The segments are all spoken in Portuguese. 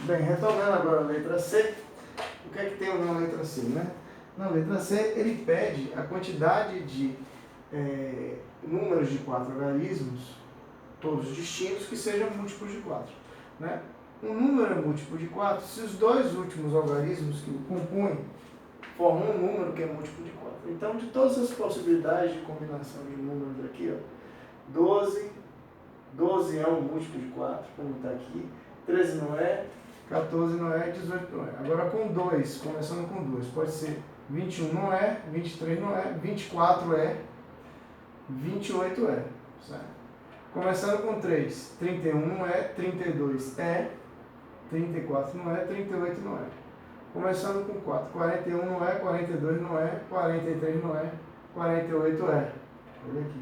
Bem, retornando agora a letra C, o que é que tem na letra C, né? Na letra C, ele pede a quantidade de números de 4 algarismos, todos distintos, que sejam múltiplos de 4. Né? Um número é múltiplo de 4 se os dois últimos algarismos que o compõem formam um número que é múltiplo de 4. Então, de todas as possibilidades de combinação de números aqui, ó, 12 é um múltiplo de 4, como está aqui, 13 não é, 14 não é, 18 não é. Agora com 2, começando com 2, pode ser 21 não é, 23 não é, 24 é, 28 é, certo? Começando com 3, 31 não é, 32 é, 34 não é, 38 não é. Começando com 4, 41 não é, 42 não é, 43 não é, 48 é. Olha aqui.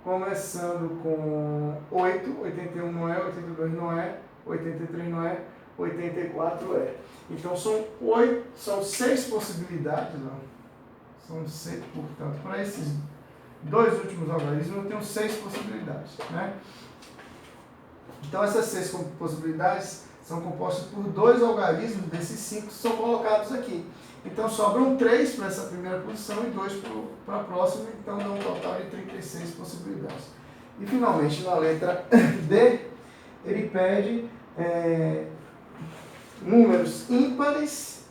Começando com 8, 81 não é, 82 não é, 83 não é, 84 é. Então são 6 possibilidades, ó. São 6, portanto, para esses dois últimos algarismos eu tenho 6 possibilidades, né? Então essas 6 possibilidades são compostas por 2 algarismos desses 5 que são colocados aqui. Então sobram 3 para essa primeira posição e 2 para a próxima, então dá um total de 36 possibilidades. E finalmente na letra D, ele pede números ímpares,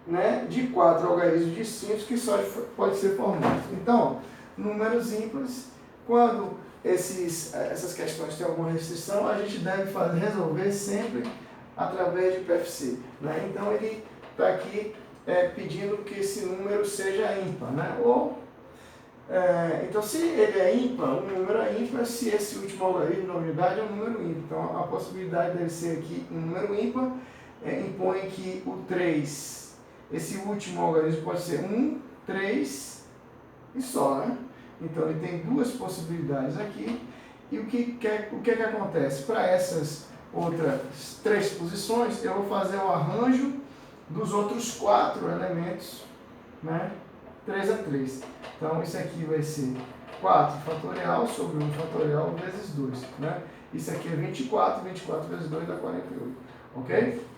né, de 4 algarismos distintos que só pode ser formados. Então, ó, números ímpares, quando essas questões têm alguma restrição, a gente deve resolver sempre através de PFC. Né? Então, ele está aqui pedindo que esse número seja ímpar. Né? Então, se ele é ímpar, um número é ímpar, se esse último algarismo da unidade é um número ímpar. Então, a possibilidade deve ser aqui um número ímpar, impõe que o 3, esse último algarismo pode ser 1, 3 e só, né? Então, ele tem 2 possibilidades aqui. E o que acontece? Para essas outras 3 posições, eu vou fazer o arranjo dos outros 4 elementos, né? 3 a 3. Então, isso aqui vai ser 4 fatorial sobre 1 fatorial vezes 2, né? Isso aqui é 24, 24 vezes 2 dá 48, ok?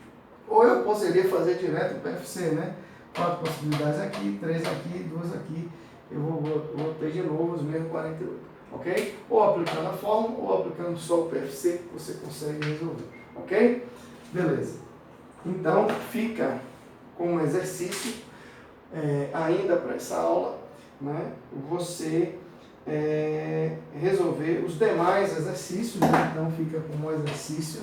Ou eu poderia fazer direto o PFC, né? 4 possibilidades aqui, 3 aqui, 2 aqui. Eu vou ter de novo os mesmos 48, ok? Ou aplicando a fórmula, ou aplicando só o PFC, você consegue resolver, ok? Beleza. Então, fica com um exercício, ainda para essa aula, né? Você resolver os demais exercícios, né? Então, fica como exercício.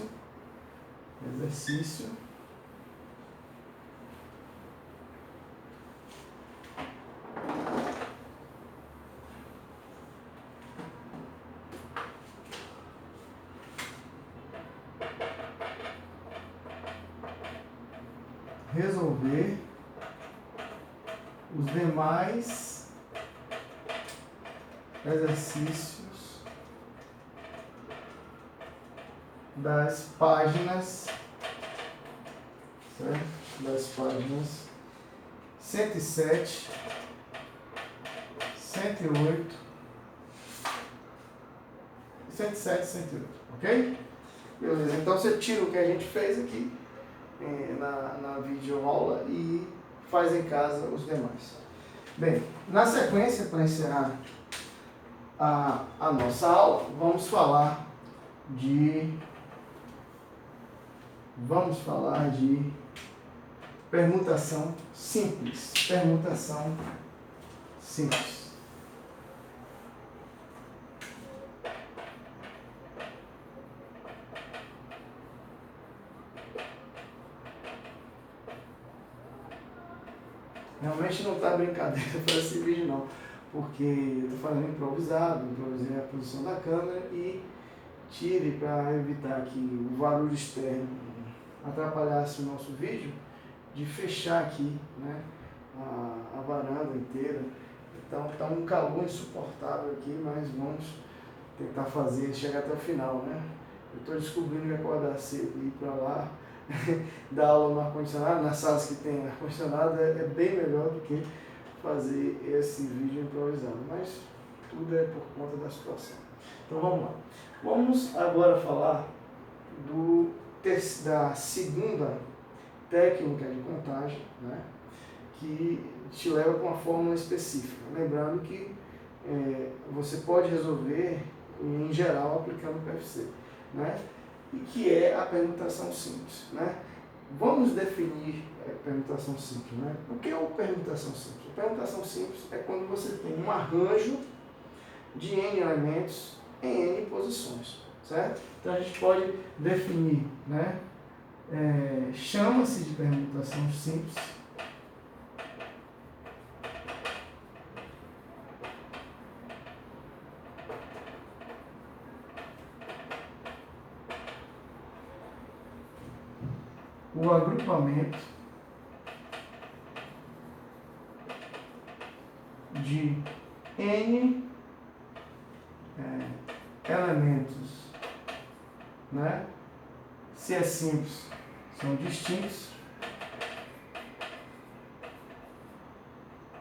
Resolver os demais exercícios das páginas, certo? Das páginas 107, 108, 107 e 108, ok? Beleza, então você tira o que a gente fez aqui na videoaula e faz em casa os demais. Bem, na sequência, para encerrar a nossa aula, vamos falar de permutação simples. Permutação simples. Realmente não está brincadeira para esse vídeo não, porque eu estou fazendo improvisado, improvisei a posição da câmera e tire para evitar que o barulho externo atrapalhasse o nosso vídeo, de fechar aqui, né, a varanda inteira. Então está um calor insuportável aqui, mas vamos tentar chegar até o final, né? Eu estou descobrindo que acordar cedo e ir para lá, dar aula no ar-condicionado, nas salas que tem ar-condicionado, é bem melhor do que fazer esse vídeo improvisado, mas tudo é por conta da situação. Então vamos lá. Vamos agora falar da segunda técnica de contagem, né, que te leva para uma fórmula específica. Lembrando que você pode resolver, em geral, aplicando o PFC, né, e que é a permutação simples. Né. Vamos definir a permutação simples. Né. O que é a permutação simples? A permutação simples é quando você tem um arranjo de N elementos em N posições. Certo? Então a gente pode definir, né? Chama-se de permutação simples o agrupamento de N elementos, né? Se é simples, são distintos,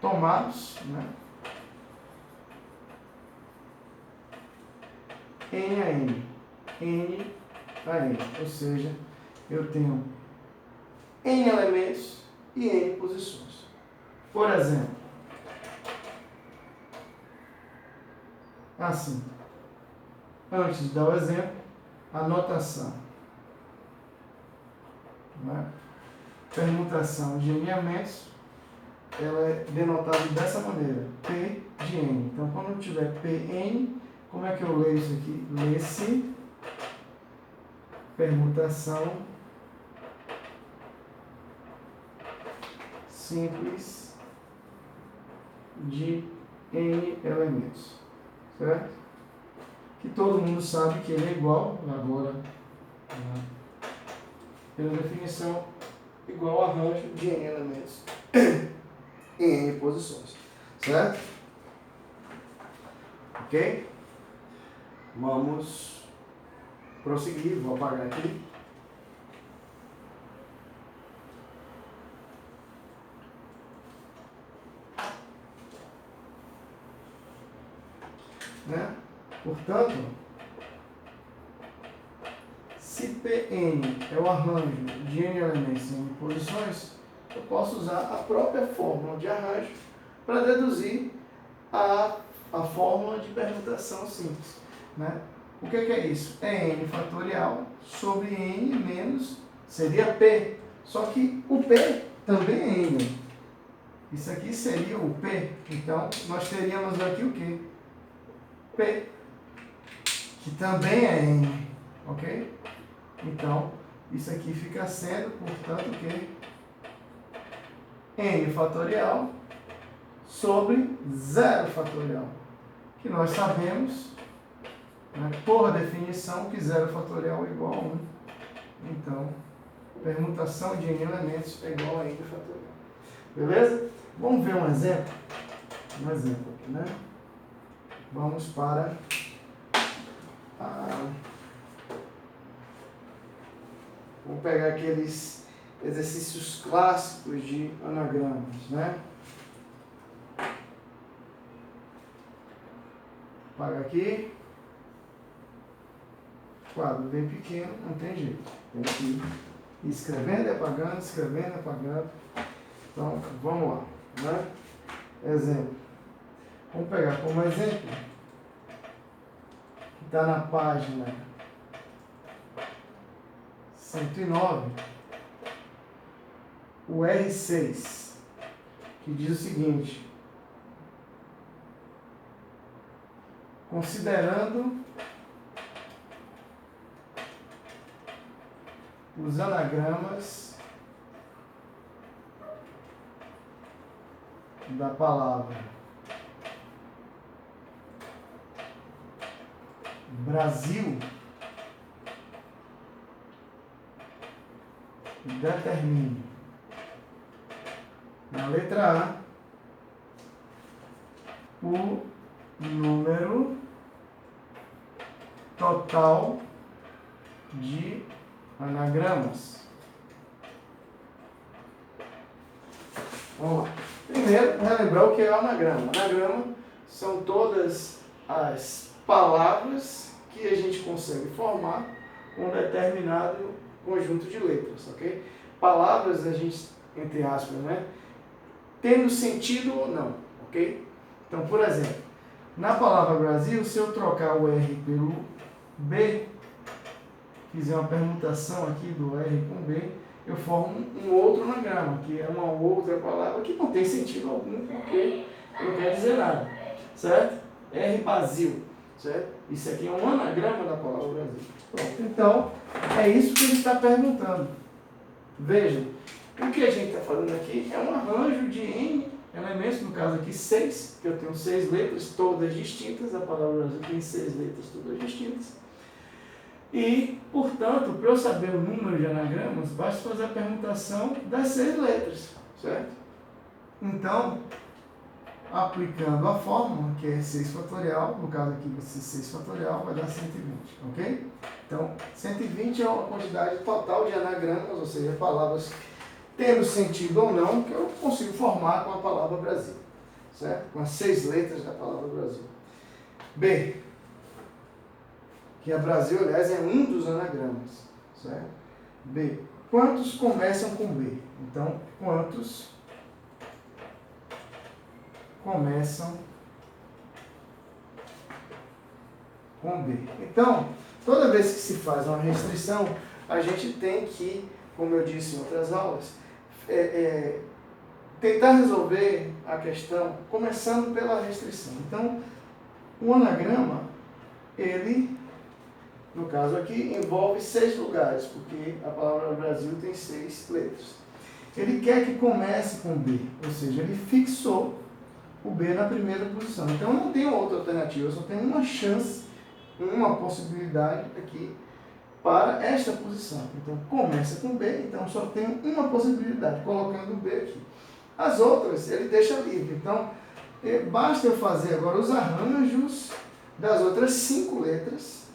tomados, né? N a N, N a N, ou seja, eu tenho N elementos e N posições. Por exemplo, assim, antes de dar o exemplo, a notação, né? Permutação de alinhamentos, ela é denotada dessa maneira, P de N. Então, quando eu tiver Pn, como é que eu leio isso aqui? Lê-se permutação simples de N elementos, certo? Que todo mundo sabe que ele é igual, agora, pela definição, igual ao arranjo de N elementos em N posições, certo? Ok? Vamos prosseguir, vou apagar aqui. Né? Portanto, se Pn é o arranjo de N elementos em N posições, eu posso usar a própria fórmula de arranjo para deduzir a fórmula de permutação simples. Né? O que é isso? É N fatorial sobre N menos, seria P. Só que o P também é N. Isso aqui seria o P. Então, nós teríamos aqui o quê? P, que também é N, ok? Então, isso aqui fica sendo, portanto, o quê? N fatorial sobre 0 fatorial, que nós sabemos, né, por definição, que 0 fatorial é igual a 1. Então, permutação de N elementos é igual a N fatorial. Beleza? Vamos ver um exemplo? Um exemplo aqui, né? Vamos para vamos pegar aqueles exercícios clássicos de anagramas, né? Apaga aqui. Quadro bem pequeno, não tem jeito. Tem que ir escrevendo e apagando, escrevendo e apagando. Então, vamos lá, né? Exemplo. Vamos pegar como exemplo, que está na página 109, o R6, que diz o seguinte: considerando os anagramas da palavra Brasil, determine na letra A o número total de anagramas. Vamos lá. Primeiro, relembrar o que é o anagrama. Anagrama são todas as palavras que a gente consegue formar com conjunto de letras, ok? Palavras, a gente, entre aspas, né? Tendo sentido ou não, ok? Então, por exemplo, na palavra Brasil, se eu trocar o R pelo B, fizer uma permutação aqui do R com B, eu formo um outro anagrama, que é uma outra palavra que não tem sentido algum, porque não quer dizer nada, certo? R Brasil, certo? Isso aqui é um anagrama da palavra Brasil. Pronto. Então, é isso que ele está perguntando. Vejam, o que a gente está falando aqui é um arranjo de N elementos, no caso aqui 6, que eu tenho 6 letras, todas distintas, a palavra Brasil tem 6 letras, todas distintas. E, portanto, para eu saber o número de anagramas, basta fazer a permutação das 6 letras, certo? Então, aplicando a fórmula, que é 6 fatorial, no caso aqui vai ser 6 fatorial, vai dar 120, ok? Então, 120 é uma quantidade total de anagramas, ou seja, palavras tendo sentido ou não, que eu consigo formar com a palavra Brasil, certo? Com as 6 letras da palavra Brasil. B, que a Brasil, aliás, é um dos anagramas, certo? B, quantos começam com B? Então, quantos começam com B? Então, toda vez que se faz uma restrição, a gente tem que, como eu disse em outras aulas, tentar resolver a questão começando pela restrição. Então, o anagrama, ele, no caso aqui, envolve 6 lugares, porque a palavra Brasil tem 6 letras. Ele quer que comece com B, ou seja, ele fixou o B na primeira posição. Então, eu não tenho outra alternativa, eu só tenho uma chance, uma possibilidade aqui para esta posição. Então, começa com B, então só tenho uma possibilidade, colocando o B aqui. As outras, ele deixa livre. Então, basta eu fazer agora os arranjos das outras 5 letras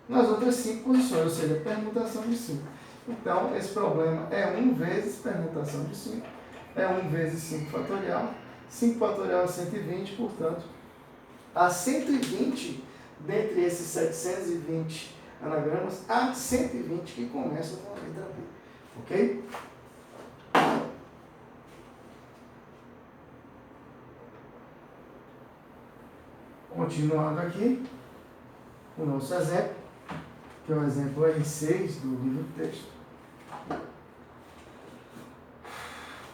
nas outras 5 posições, ou seja, permutação de 5. Então, esse problema é 1 vezes permutação de 5, é 1 vezes 5 fatorial. 5 fatorial é 120, portanto, há 120 dentre esses 720 anagramas, há 120 que começam com a letra B. Ok? Continuando aqui, o nosso exemplo, que é o exemplo R6 do livro texto.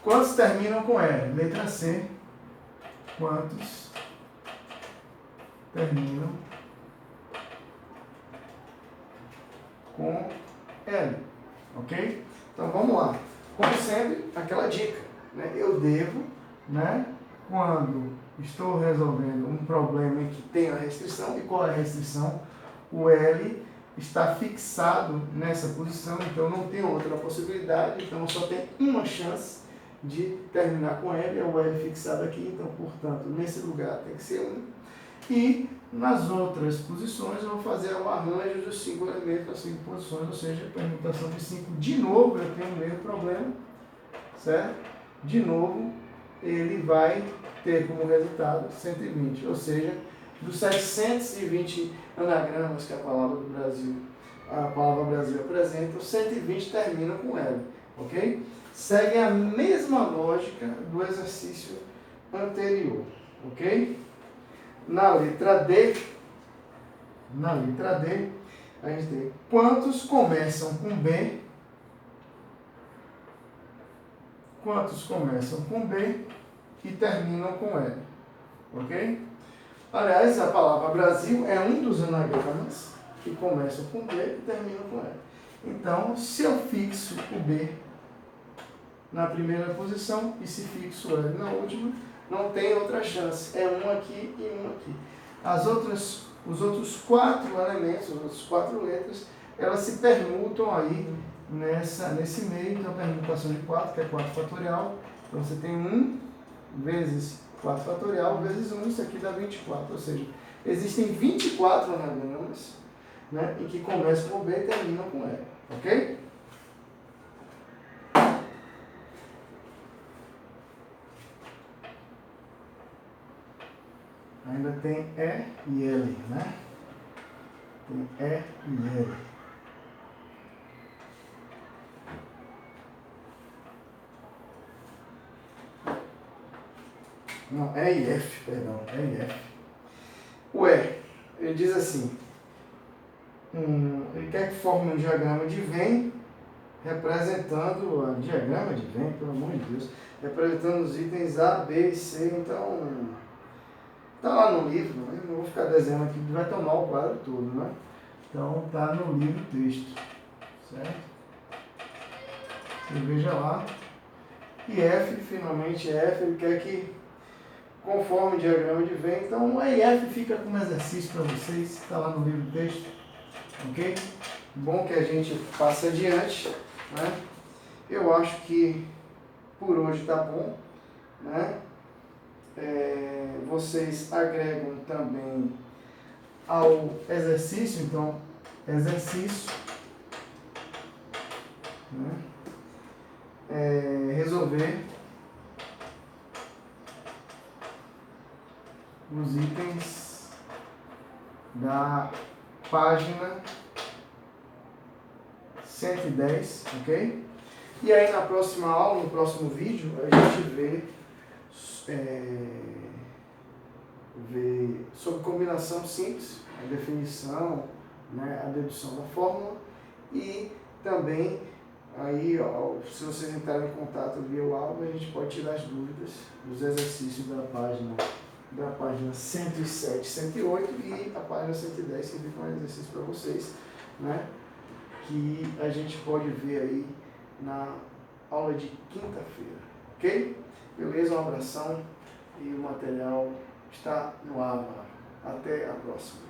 Quantos terminam com L? Letra C. Quantos terminam com L? Ok? Então vamos lá. Como sempre, aquela dica, né? Eu devo, né, quando estou resolvendo um problema em que tem a restrição, e qual é a restrição? O L está fixado nessa posição, então não tem outra possibilidade, então só tem uma chance de terminar com L, é o L fixado aqui, então, portanto, nesse lugar tem que ser 1. E nas outras posições eu vou fazer o arranjo dos 5 elementos, das 5 posições, ou seja, permutação de 5. De novo, eu tenho o mesmo problema, certo? De novo, ele vai ter como resultado 120, ou seja, dos 720 anagramas que a palavra Brasil apresenta, os 120 terminam com L, ok? Segue a mesma lógica do exercício anterior, ok? Na letra D, a gente tem quantos começam com B, quantos começam com B e terminam com L, ok? Aliás, a palavra Brasil é um dos anagramas que começam com B e terminam com L. Então, se eu fixo o B na primeira posição e se fixo o L na última, não tem outra chance. É um aqui e um aqui. Os outros 4 elementos, as outras 4 letras, elas se permutam aí nesse meio. Então, a permutação de 4, que é 4 fatorial. Então, você tem 1 vezes 4 fatorial vezes 1, isso aqui dá 24. Ou seja, existem 24 anagramas, né, em que começam com B e terminam com L. Ok? Ainda tem E e L, né? Tem E e L. Não, E e F, perdão, E e F. O E, ele diz assim, ele quer que forme um diagrama de Venn representando, diagrama de Venn, pelo amor de Deus, representando os itens A, B e C, então, tá lá no livro, né? Não vou ficar desenhando aqui, vai tomar o quadro todo, né? Então, tá no livro texto, certo? Você veja lá. E F, finalmente F, ele quer que conforme o diagrama de Venn, então o EF fica como exercício para vocês, está lá no livro texto, ok? Bom que a gente passe adiante, né? Eu acho que por hoje tá bom, né? Vocês agregam também ao exercício, então, exercício, né? Resolver os itens da página 110, ok? E aí na próxima aula, no próximo vídeo, a gente vê sobre combinação simples, a definição, né, a dedução da fórmula e também aí, ó, se vocês entrarem em contato via o aula, a gente pode tirar as dúvidas dos exercícios da página 107, 108 e a página 110, que fica um exercício para vocês, né, que a gente pode ver aí na aula de quinta-feira, ok? Beleza? Um abração e o material está no ar. Até a próxima.